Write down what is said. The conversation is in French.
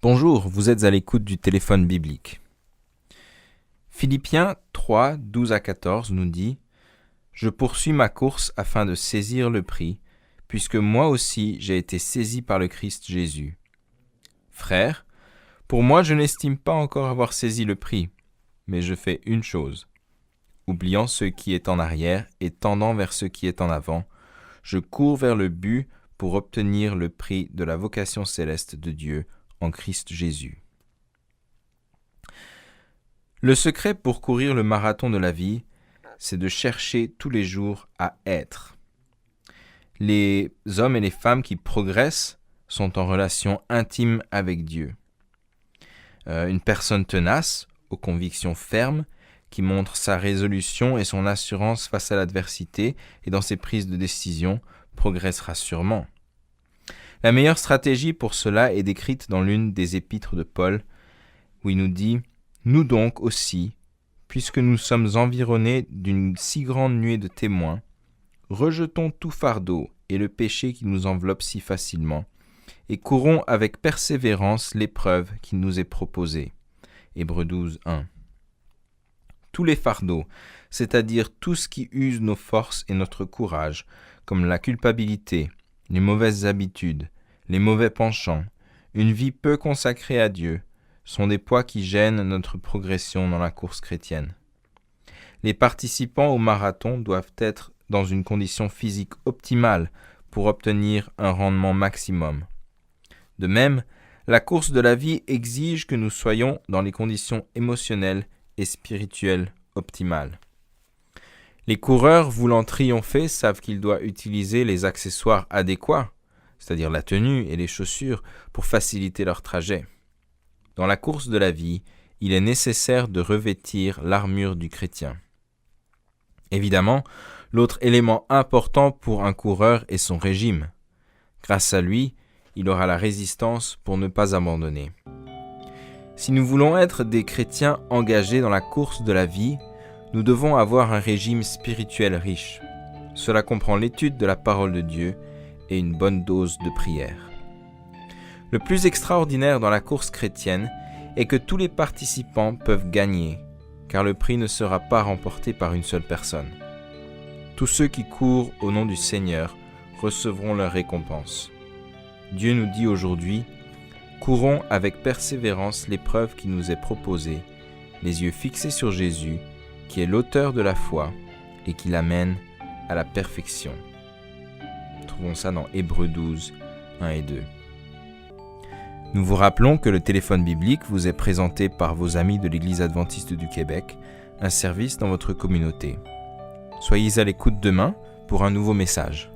Bonjour, vous êtes à l'écoute du téléphone biblique. Philippiens 3, 12 à 14 nous dit « Je poursuis ma course afin de saisir le prix, puisque moi aussi j'ai été saisi par le Christ Jésus. Frères, pour moi je n'estime pas encore avoir saisi le prix, mais je fais une chose. Oubliant ce qui est en arrière et tendant vers ce qui est en avant, je cours vers le but pour obtenir le prix de la vocation céleste de Dieu en Christ Jésus. » Le secret pour courir le marathon de la vie, c'est de chercher tous les jours à être. Les hommes et les femmes qui progressent sont en relation intime avec Dieu. Une personne tenace, aux convictions fermes, qui montre sa résolution et son assurance face à l'adversité et dans ses prises de décision, progressera sûrement. La meilleure stratégie pour cela est décrite dans l'une des épîtres de Paul, où il nous dit « Nous donc aussi, puisque nous sommes environnés d'une si grande nuée de témoins, rejetons tout fardeau et le péché qui nous enveloppe si facilement, et courons avec persévérance l'épreuve qui nous est proposée. » Hébreux 12, 1. Tous les fardeaux, c'est-à-dire tout ce qui use nos forces et notre courage, comme la culpabilité, les mauvaises habitudes, les mauvais penchants, une vie peu consacrée à Dieu, sont des poids qui gênent notre progression dans la course chrétienne. Les participants au marathon doivent être dans une condition physique optimale pour obtenir un rendement maximum. De même, la course de la vie exige que nous soyons dans les conditions émotionnelles et spirituelles optimales. Les coureurs voulant triompher savent qu'ils doivent utiliser les accessoires adéquats, c'est-à-dire la tenue et les chaussures, pour faciliter leur trajet. Dans la course de la vie, il est nécessaire de revêtir l'armure du chrétien. Évidemment, l'autre élément important pour un coureur est son régime. Grâce à lui, il aura la résistance pour ne pas abandonner. Si nous voulons être des chrétiens engagés dans la course de la vie, nous devons avoir un régime spirituel riche. Cela comprend l'étude de la parole de Dieu et une bonne dose de prière. Le plus extraordinaire dans la course chrétienne est que tous les participants peuvent gagner, car le prix ne sera pas remporté par une seule personne. Tous ceux qui courent au nom du Seigneur recevront leur récompense. Dieu nous dit aujourd'hui « Courons avec persévérance l'épreuve qui nous est proposée, les yeux fixés sur Jésus, qui est l'auteur de la foi et qui l'amène à la perfection. » Trouvons ça dans Hébreux 12, 1 et 2. Nous vous rappelons que le téléphone biblique vous est présenté par vos amis de l'Église adventiste du Québec, un service dans votre communauté. Soyez à l'écoute demain pour un nouveau message.